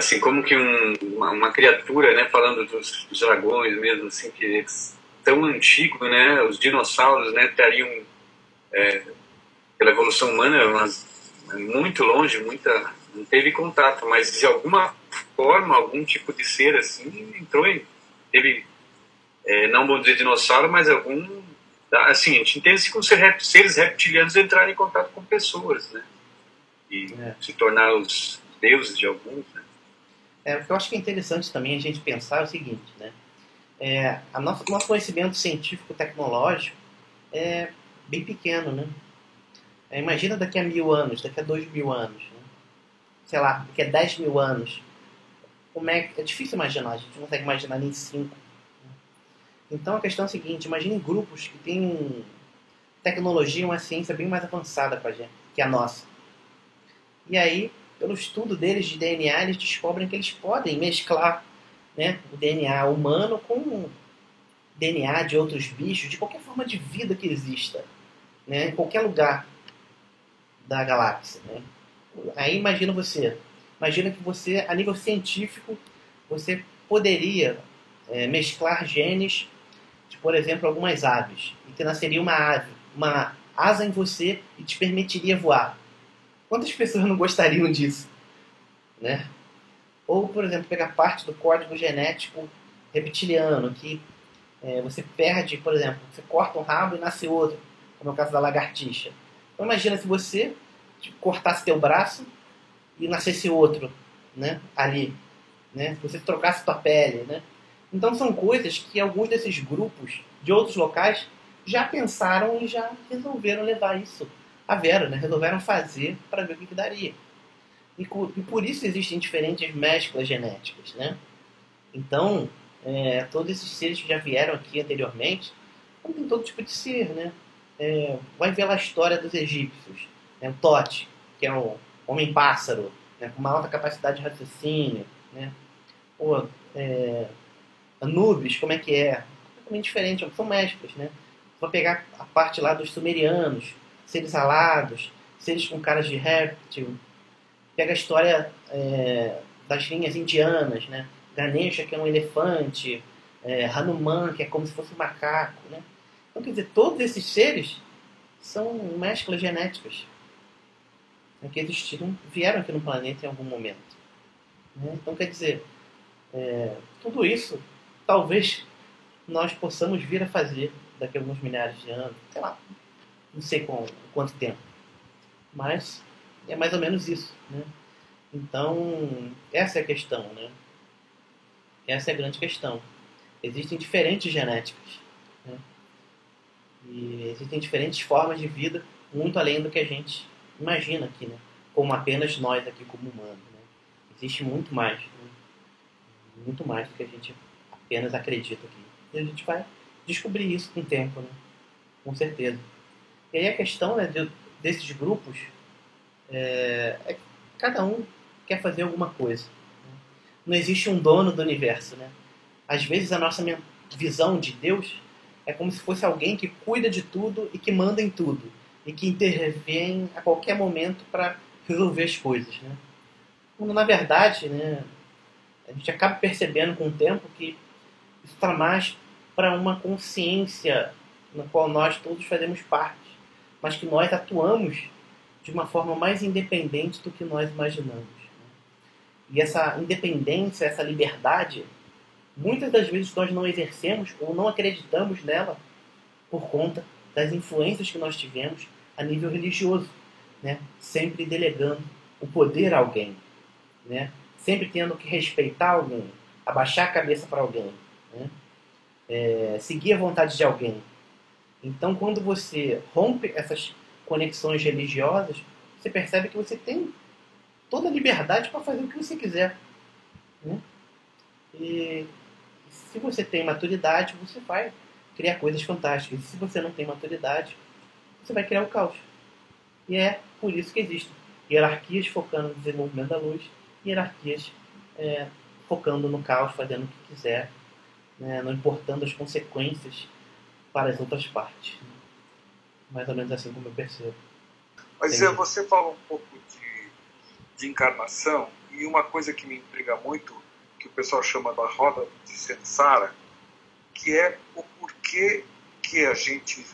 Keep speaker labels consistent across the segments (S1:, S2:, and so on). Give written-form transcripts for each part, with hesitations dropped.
S1: assim, como que uma criatura, né, falando dos dragões mesmo, assim, que eles tão antigos, né, os dinossauros, né, estariam, pela evolução humana, muito longe, não teve contato, mas de alguma forma, algum tipo de ser, assim, entrou em, teve, não vou dizer dinossauro, mas algum, assim, a gente entende como seres reptilianos entrarem em contato com pessoas, né, e se tornar os deuses de alguns, né.
S2: O que eu acho que é interessante também a gente pensar é o seguinte, né? Nosso conhecimento científico-tecnológico é bem pequeno, né? Imagina daqui a 1000 anos, daqui a 2000 anos, né? Sei lá, daqui a 10 mil anos. É difícil imaginar, a gente não consegue imaginar nem 5. Então a questão é a seguinte, imagine grupos que têm tecnologia e uma ciência bem mais avançada pra gente, que a nossa. E aí, pelo estudo deles de DNA, eles descobrem que eles podem mesclar, né, o DNA humano com o DNA de outros bichos, de qualquer forma de vida que exista, né, em qualquer lugar da galáxia. Né? Aí imagina que você, a nível científico, você poderia mesclar genes de, por exemplo, algumas aves, e que nasceria uma asa em você e te permitiria voar. Quantas pessoas não gostariam disso? Né? Ou, por exemplo, pegar parte do código genético reptiliano, que você perde, por exemplo, você corta um rabo e nasce outro, como é o caso da lagartixa. Então imagina se você cortasse teu braço e nascesse outro, né, ali, né, se você trocasse tua pele, né. Então são coisas que alguns desses grupos de outros locais já pensaram e já resolveram levar isso a vero, né, resolveram fazer para ver o que daria. E por isso existem diferentes mesclas genéticas, né. Então, todos esses seres que já vieram aqui anteriormente, como tem todo tipo de ser, né? Vai ver lá a história dos egípcios, né? O Tote, que é o homem-pássaro, né? Com uma alta capacidade de raciocínio, né? Pô, Anubis, como é que é? Completamente diferente, são mesclas, né? Vou pegar a parte lá dos sumerianos, seres alados, seres com caras de réptil. Pega a história das linhas indianas, né? Ganesha, que é um elefante, Hanuman, que é como se fosse um macaco, né? Então, quer dizer, todos esses seres são mesclas genéticas, né, que existiram, vieram aqui no planeta em algum momento. Né? Então, quer dizer, tudo isso, talvez nós possamos vir a fazer daqui a alguns milhares de anos, sei lá, não sei quanto tempo, mas é mais ou menos isso, né? Então, essa é a questão, né? Essa é a grande questão. Existem diferentes genéticas, né? E existem diferentes formas de vida, muito além do que a gente imagina aqui, né? Como apenas nós aqui como humanos, né? Existe muito mais, né? Muito mais do que a gente apenas acredita aqui. E a gente vai descobrir isso com o tempo, né? Com certeza. E aí a questão, né, desses grupos é que cada um quer fazer alguma coisa. Né? Não existe um dono do universo, né? Às vezes a nossa visão de Deus é como se fosse alguém que cuida de tudo e que manda em tudo. E que intervém a qualquer momento para resolver as coisas, né? Quando, na verdade, né, a gente acaba percebendo com o tempo que isso está mais para uma consciência na qual nós todos fazemos parte. Mas que nós atuamos de uma forma mais independente do que nós imaginamos. E essa independência, essa liberdade, muitas das vezes nós não exercemos ou não acreditamos nela por conta das influências que nós tivemos a nível religioso, né? Sempre delegando o poder a alguém, né? Sempre tendo que respeitar alguém, abaixar a cabeça para alguém, né? Seguir a vontade de alguém. Então, quando você rompe essas conexões religiosas, você percebe que você tem toda a liberdade para fazer o que você quiser, né? E se você tem maturidade, você vai criar coisas fantásticas. E se você não tem maturidade, você vai criar o caos. E é por isso que existem hierarquias focando no desenvolvimento da luz e hierarquias focando no caos, fazendo o que quiser, né? Não importando as consequências para as outras partes. Mais ou menos assim como eu percebo.
S3: Mas você fala um pouco de encarnação E uma coisa que me intriga muito, que o pessoal chama da roda de Samsara, que é o porquê que a gente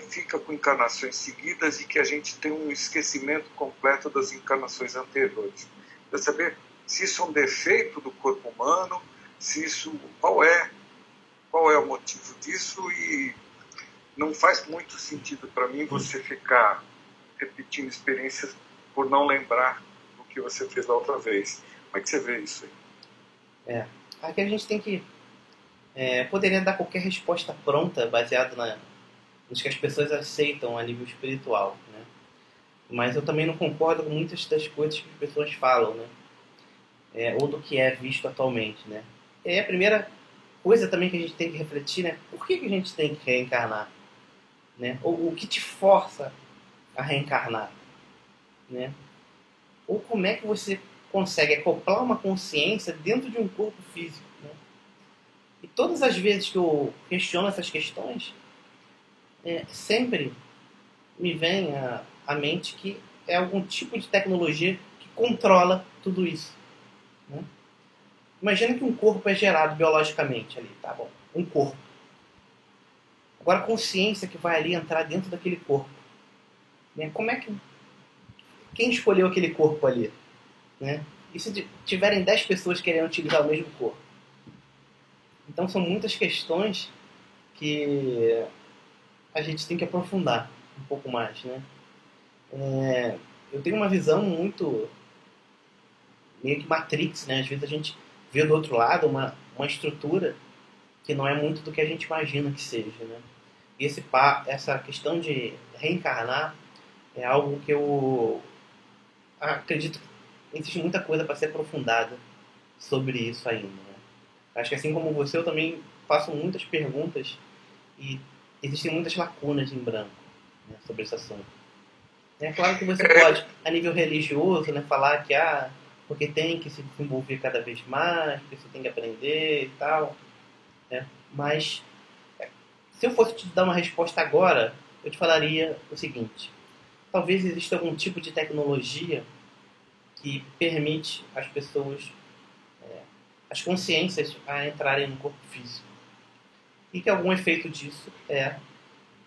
S3: fica com encarnações seguidas e que a gente tem um esquecimento completo das encarnações anteriores. Para saber se isso é um defeito do corpo humano, se isso, qual é o motivo disso, e não faz muito sentido para mim você ficar repetindo experiências por não lembrar do que você fez da outra vez. Como é que você vê isso aí?
S2: Aqui a gente tem que poderia dar qualquer resposta pronta baseada nos que as pessoas aceitam a nível espiritual, né? Mas eu também não concordo com muitas das coisas que as pessoas falam, né? Ou do que é visto atualmente, né? E aí a primeira coisa também que a gente tem que refletir, né? Por que a gente tem que reencarnar? Né? Ou o que te força a reencarnar? Né? Ou como é que você consegue acoplar uma consciência dentro de um corpo físico? Né? E todas as vezes que eu questiono essas questões, sempre me vem à mente que é algum tipo de tecnologia que controla tudo isso. Né? Imagina que um corpo é gerado biologicamente ali, tá bom? Um corpo. Agora a consciência que vai ali entrar dentro daquele corpo. Né? Como é que... Quem escolheu aquele corpo ali? Né? E se tiverem 10 pessoas querendo utilizar o mesmo corpo? Então são muitas questões que a gente tem que aprofundar um pouco mais. Né? Eu tenho uma visão muito meio que Matrix, né? Às vezes a gente vê do outro lado uma estrutura que não é muito do que a gente imagina que seja, né? E essa questão de reencarnar é algo que eu acredito que existe muita coisa para ser aprofundada sobre isso ainda, né? Acho que assim como você, eu também faço muitas perguntas e existem muitas lacunas em branco, né, sobre esse assunto. É claro que você pode, a nível religioso, né, falar que porque tem que se desenvolver cada vez mais, porque você tem que aprender e tal, né? Mas se eu fosse te dar uma resposta agora, eu te falaria o seguinte: talvez exista algum tipo de tecnologia que permite as pessoas, as consciências, a entrarem no corpo físico. E que algum efeito disso é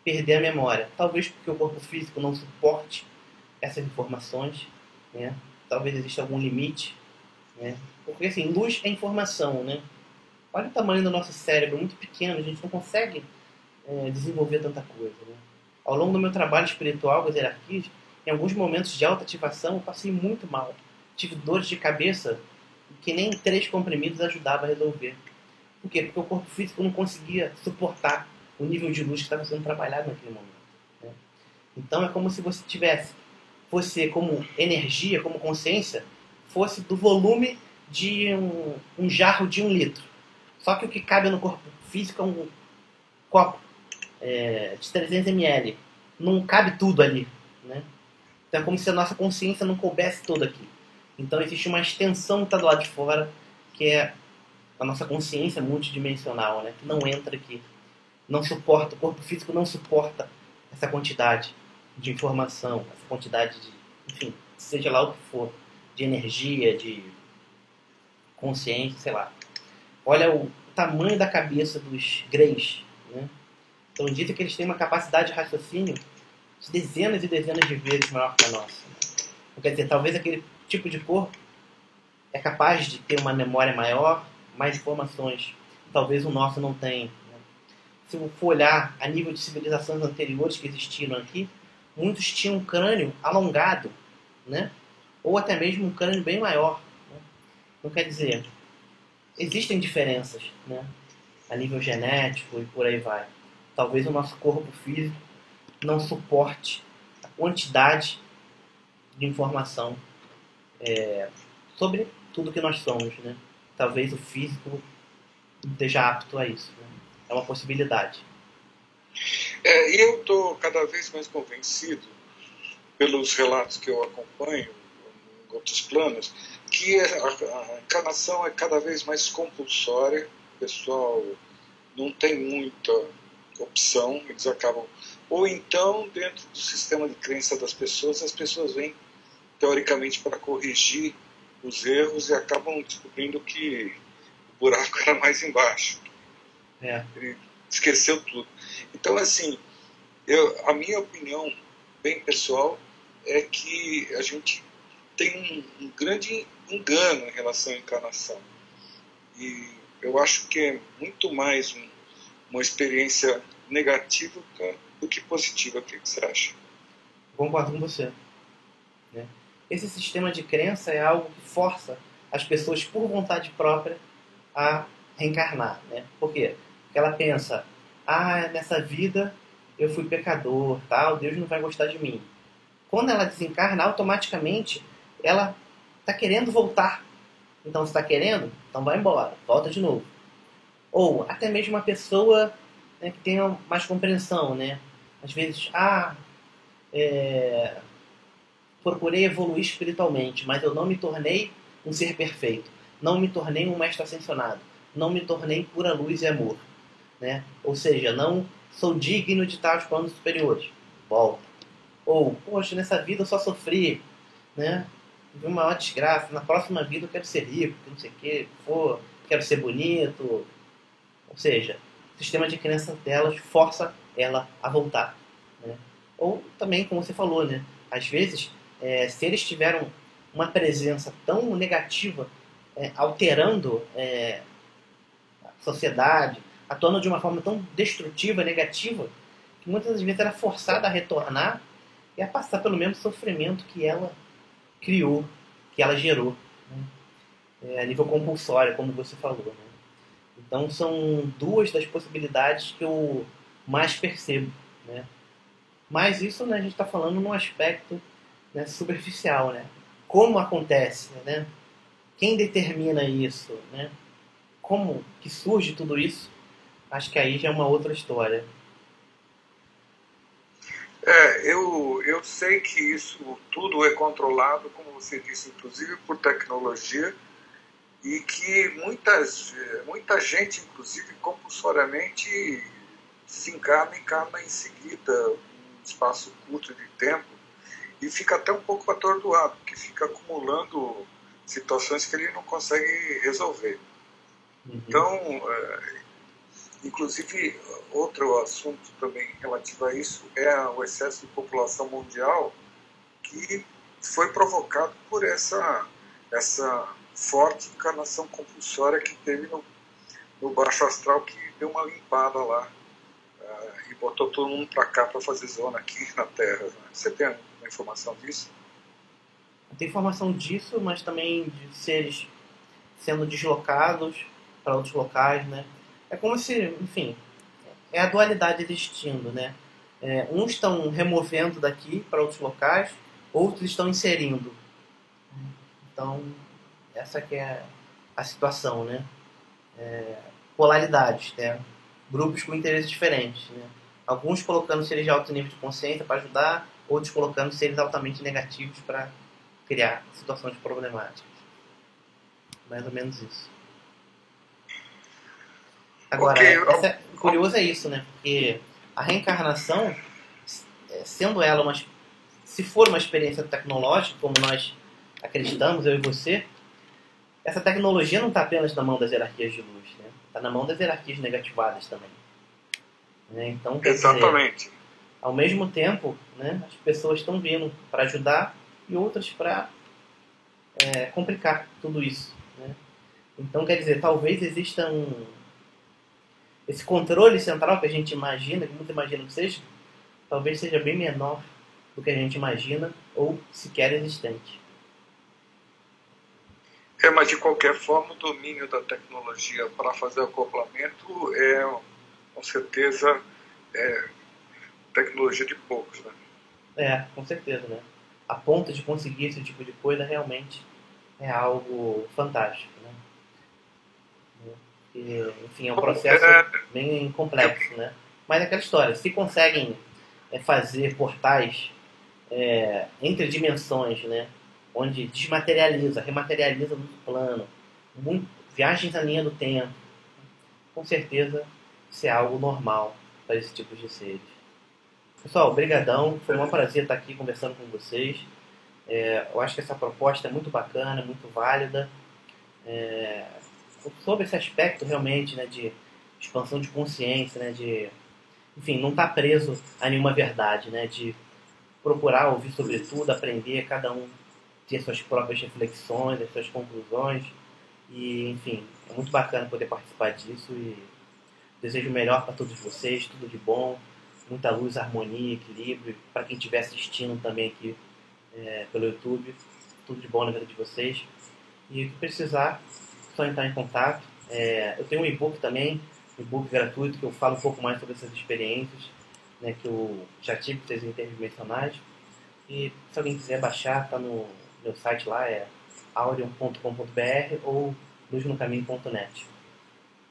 S2: perder a memória. Talvez porque o corpo físico não suporte essas informações, né? Talvez exista algum limite, né? Porque assim, luz é informação, né? Olha o tamanho do nosso cérebro, muito pequeno, a gente não consegue desenvolver tanta coisa, né? Ao longo do meu trabalho espiritual com as hierarquias, em alguns momentos de alta ativação, eu passei muito mal. Tive dores de cabeça que nem 3 comprimidos ajudava a resolver. Por quê? Porque o corpo físico não conseguia suportar o nível de luz que estava sendo trabalhado naquele momento, né? Então é como se você como energia, como consciência, fosse do volume de um jarro de 1 litro. Só que o que cabe no corpo físico é um copo de 300 ml. Não cabe tudo ali, né? Então é como se a nossa consciência não coubesse toda aqui. Então existe uma extensão que está do lado de fora, que é a nossa consciência multidimensional, né? Que não entra aqui. Não suporta, o corpo físico não suporta essa quantidade de informação, essa quantidade de, enfim, seja lá o que for, de energia, de consciência, sei lá. Olha o tamanho da cabeça dos greys, né? Então dizem que eles têm uma capacidade de raciocínio de dezenas e dezenas de vezes maior que a nossa. Então, quer dizer, talvez aquele tipo de corpo é capaz de ter uma memória maior, mais informações. Talvez o nosso não tenha, né? Se eu for olhar a nível de civilizações anteriores que existiram aqui, muitos tinham um crânio alongado, né? Ou até mesmo um crânio bem maior, né? Não quer dizer, existem diferenças, né? A nível genético e por aí vai. Talvez o nosso corpo físico não suporte a quantidade de informação sobre tudo que nós somos, né? Talvez o físico não esteja apto a isso, né? É uma possibilidade.
S3: E eu estou cada vez mais convencido, pelos relatos que eu acompanho em outros planos, que a encarnação é cada vez mais compulsória. O pessoal não tem muita opção, eles acabam... Ou então, dentro do sistema de crença das pessoas, as pessoas vêm, teoricamente, para corrigir os erros e acabam descobrindo que o buraco era mais embaixo. Ele esqueceu tudo. Então, assim, a minha opinião, bem pessoal, é que a gente tem um grande engano em relação à encarnação. E eu acho que é muito mais uma experiência negativa do que positiva. O que você acha?
S2: Concordo com você. Né? Esse sistema de crença é algo que força as pessoas por vontade própria a reencarnar. Né? Por quê? Porque ela pensa, nessa vida eu fui pecador, tal, Deus não vai gostar de mim. Quando ela desencarna, automaticamente ela está querendo voltar. Então, se está querendo, então vai embora, volta de novo. Ou até mesmo uma pessoa, né, que tenha mais compreensão, né? Às vezes, procurei evoluir espiritualmente, mas eu não me tornei um ser perfeito. Não me tornei um mestre ascensionado. Não me tornei pura luz e amor. Né? Ou seja, não sou digno de estar aos planos superiores. Volta. Ou, poxa, nessa vida eu só sofri, né? Tive uma maior desgraça. Na próxima vida eu quero ser rico, não sei o que for, quero ser bonito. Ou seja, o sistema de crença delas força ela a voltar. Né? Ou também, como você falou, né? Às vezes, se eles tiveram uma presença tão negativa, alterando a sociedade, atuando de uma forma tão destrutiva, negativa, que muitas vezes era forçada a retornar e a passar pelo mesmo sofrimento que ela criou, que ela gerou, né? A nível compulsório, como você falou. Né? Então são duas das possibilidades que eu mais percebo. Né? Mas isso, né, a gente está falando num aspecto, né, superficial. Né? Como acontece? Né? Quem determina isso? Né? Como que surge tudo isso? Acho que aí já é uma outra história.
S3: Eu sei que isso tudo é controlado, como você disse, inclusive por tecnologia, e que muita gente, inclusive compulsoriamente, desencarna e encarna em seguida, um espaço curto de tempo, e fica até um pouco atordoado, porque fica acumulando situações que ele não consegue resolver.
S2: Uhum.
S3: Então, inclusive, outro assunto também relativo a isso é o excesso de população mundial, que foi provocado por essa forte encarnação compulsória que teve no baixo astral, que deu uma limpada lá e botou todo mundo para cá para fazer zona aqui na Terra. Né? Você tem uma informação disso?
S2: Tem informação disso, mas também de seres sendo deslocados para outros locais, né? É como se, enfim, é a dualidade existindo, né? Uns estão removendo daqui para outros locais, outros estão inserindo. Então, essa que é a situação, né? Polaridades, né? Grupos com interesses diferentes, né? Alguns colocando seres de alto nível de consciência para ajudar, outros colocando seres altamente negativos para criar situações problemáticas. Mais ou menos isso. Agora, curioso é isso, né? Porque a reencarnação, sendo ela se for uma experiência tecnológica, como nós acreditamos, eu e você, essa tecnologia não está apenas na mão das hierarquias de luz, né? Está na mão das hierarquias negativadas também. Né? Então, quer
S3: Exatamente.
S2: dizer, ao mesmo tempo, né, as pessoas estão vindo para ajudar e outras para complicar tudo isso. Né? Então, quer dizer, talvez exista esse controle central que a gente imagina, que muitos imaginam que seja, talvez seja bem menor do que a gente imagina ou sequer existente.
S3: Mas de qualquer forma, o domínio da tecnologia para fazer acoplamento com certeza, tecnologia de poucos, né?
S2: Com certeza, né? A ponto de conseguir esse tipo de coisa realmente é algo fantástico, né? Porque, enfim, é um processo bem complexo, né? Mas é aquela história, se conseguem fazer portais entre dimensões, né? Onde desmaterializa, rematerializa no plano, viagens na linha do tempo, com certeza isso é algo normal para esse tipo de seres. Pessoal, brigadão, foi um prazer estar aqui conversando com vocês. Eu acho que essa proposta é muito bacana, muito válida, sobre esse aspecto realmente, né, de expansão de consciência, né, de, enfim, não estar preso a nenhuma verdade, né, de procurar ouvir sobre tudo, aprender, cada um ter suas próprias reflexões, as suas conclusões, e, enfim, é muito bacana poder participar disso e desejo o melhor para todos vocês, tudo de bom, muita luz, harmonia, equilíbrio, para quem estiver assistindo também aqui pelo YouTube, tudo de bom na vida de vocês. E o que precisar, só entrar em contato. Eu tenho um e-book também, um e-book gratuito, que eu falo um pouco mais sobre essas experiências, né, que eu já tive com esses interdimensionais. E se alguém quiser baixar, está no meu site lá, é aureon.com.br ou luznocaminho.net.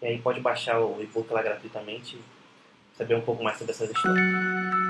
S2: E aí pode baixar o e-book lá gratuitamente e saber um pouco mais sobre essas histórias.